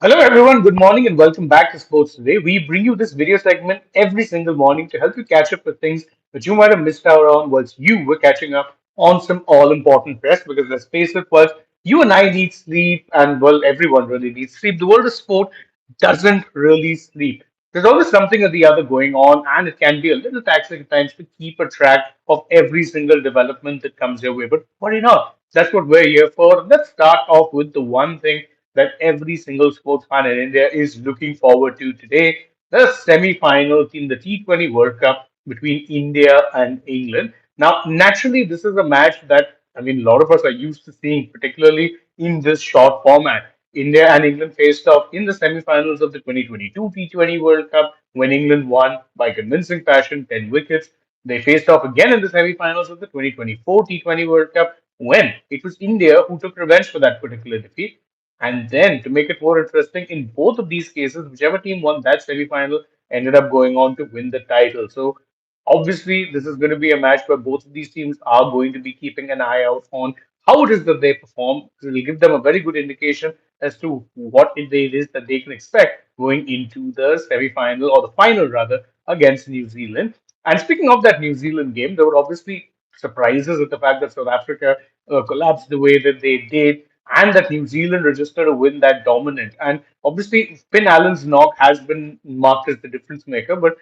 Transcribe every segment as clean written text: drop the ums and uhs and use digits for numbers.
Hello, everyone. Good morning and welcome back to Sports Today. We bring you this video segment every single morning to help you catch up with things that you might have missed out on whilst you were catching up on some all important press. Because let's face it, whilst you and I need sleep, and well, everyone really needs sleep, the world of sport doesn't really sleep. There's always something or the other going on, and it can be a little taxing at times to keep a track of every single development that comes your way. But worry not. That's what we're here for. Let's start off with the one thing that every single sports fan in India is looking forward to today, the semi-final in the T20 World Cup between India and England. Now, naturally, this is a match that a lot of us are used to seeing, particularly in this short format. India and England faced off in the semi-finals of the 2022 T20 World Cup when England won by convincing fashion, 10 wickets. They faced off again in the semi-finals of the 2024 T20 World Cup when it was India who took revenge for that particular defeat. And then to make it more interesting, in both of these cases, whichever team won that semi-final ended up going on to win the title. So obviously, this is going to be a match where both of these teams are going to be keeping an eye out on how it is that they perform. It will give them a very good indication as to what it is that they can expect going into the semi-final or the final rather against New Zealand. And speaking of that New Zealand game, there were obviously surprises at the fact that South Africa collapsed the way that they did and that New Zealand registered a win that dominant. And obviously, Finn Allen's knock has been marked as the difference maker. But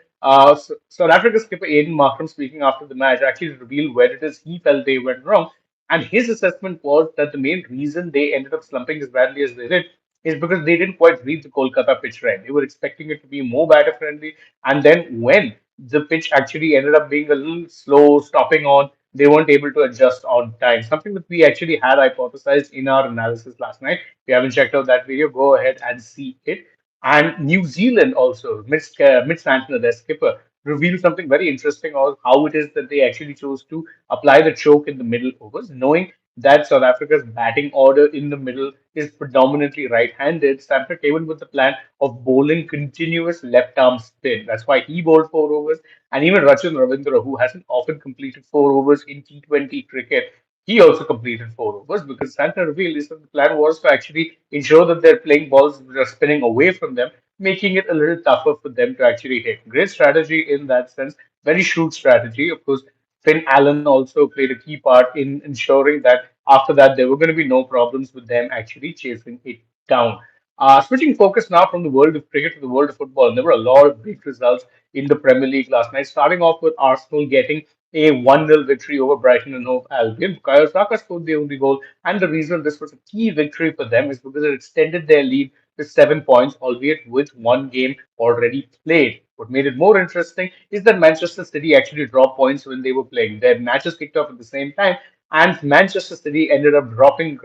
South Africa skipper Aiden Markram, speaking after the match, actually revealed where it is he felt they went wrong. And his assessment was that the main reason they ended up slumping as badly as they did is because they didn't quite read the Kolkata pitch right. They were expecting it to be more batter friendly. And then when the pitch actually ended up being a little slow, stopping on, they weren't able to adjust on time. Something that we actually had hypothesized in our analysis last night. If you haven't checked out that video, go ahead and see it. And New Zealand also, Mitch Santner, their skipper, revealed something very interesting on how it is that they actually chose to apply the choke in the middle overs, knowing that South Africa's batting order in the middle is predominantly right-handed. Santner came in with the plan of bowling continuous left-arm spin. That's why he bowled 4 overs. And even Rachin Ravindra, who hasn't often completed 4 overs in T20 cricket, he also completed 4 overs because Santana revealed is that the plan was to actually ensure that they're playing balls that are spinning away from them, making it a little tougher for them to actually hit. Great strategy in that sense, very shrewd strategy. Of course, Finn Allen also played a key part in ensuring that after that there were going to be no problems with them actually chasing it down. Switching focus now from the world of cricket to the world of football, and there were a lot of big results in the Premier League last night, starting off with Arsenal getting a 1-0 victory over Brighton and Hove Albion. Bukayo Saka scored the only goal, and the reason this was a key victory for them is because it extended their lead to 7 points, albeit with one game already played. What made it more interesting is that Manchester City actually dropped points when they were playing. Their matches kicked off at the same time, and Manchester City ended up dropping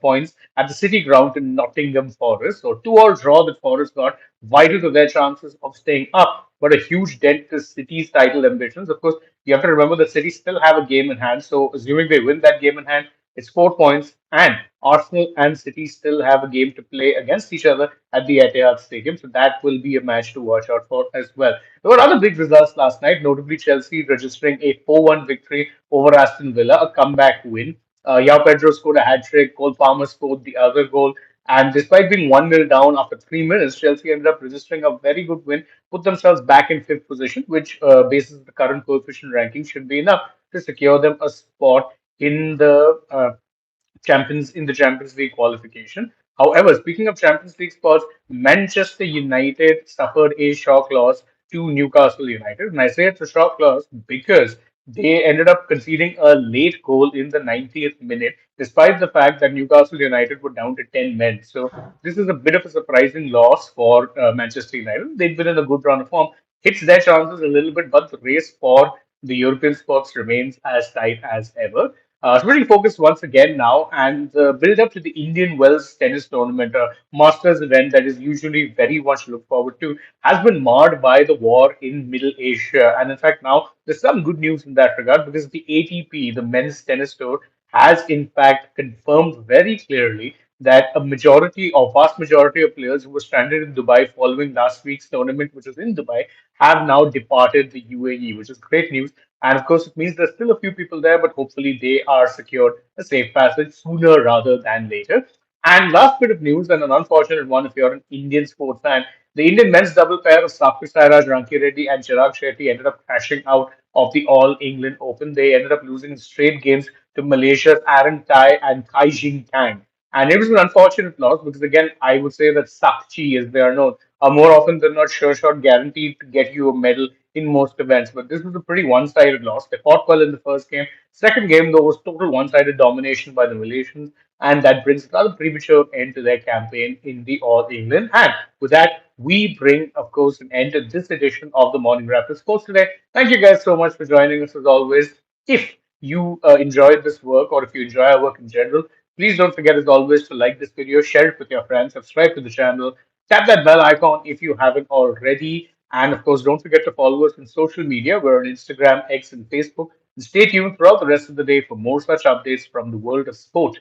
points at the City ground to Nottingham Forest. So, 2-all draw that Forest got, vital to their chances of staying up, but a huge dent to City's title ambitions. Of course, you have to remember that City still have a game in hand. So, assuming they win that game in hand, it's 4 points, and Arsenal and City still have a game to play against each other at the Etihad Stadium. So, that will be a match to watch out for as well. There were other big results last night, notably Chelsea registering a 4-1 victory over Aston Villa, a comeback win. Yao Pedro scored a hat trick, Cole Palmer scored the other goal. And despite being 1-0 down after 3 minutes, Chelsea ended up registering a very good win, put themselves back in fifth position, which, basis the current coefficient ranking, should be enough to secure them a spot in the Champions League qualification. However, speaking of Champions League spots, Manchester United suffered a shock loss to Newcastle United. And I say it's a shock loss because they ended up conceding a late goal in the 90th minute, despite the fact that Newcastle United were down to 10 men. So this is a bit of a surprising loss for Manchester United. They've been in a good run of form, hits their chances a little bit, but the race for the European spots remains as tight as ever. Switching focus once again now, and the build up to the Indian Wells tennis tournament, a Masters event that is usually very much looked forward to, has been marred by the war in Middle Asia. And in fact, now there's some good news in that regard because the ATP, the men's tennis tour, has in fact confirmed very clearly that a majority or vast majority of players who were stranded in Dubai following last week's tournament, which was in Dubai, have now departed the UAE, which is great news. And of course, it means there's still a few people there, but hopefully they are secured a safe passage sooner rather than later. And last bit of news, and an unfortunate one if you're an Indian sports fan, the Indian men's double pair of Saksha Sairaj, Ranki Reddy, and Chirag Shetty ended up crashing out of the All England Open. They ended up losing in straight games to Malaysia's Aaron Tai and Kai Jing Tang. And it was an unfortunate loss because, again, I would say that Sakchi, as they are known, are more often than not sure shot guaranteed to get you a medal in most events. But this was a pretty one sided loss. They fought well in the first game. Second game, though, was total one sided domination by the Malaysians. And that brings another premature end to their campaign in the All England. And with that, we bring, of course, an end to this edition of the Morning Rapid Sports today. Thank you guys so much for joining us as always. If you enjoyed this work or if you enjoy our work in general, please don't forget, as always, to like this video, share it with your friends, subscribe to the channel, tap that bell icon if you haven't already. And of course, don't forget to follow us on social media. We're on Instagram, X, and Facebook. And stay tuned throughout the rest of the day for more such updates from the world of sport.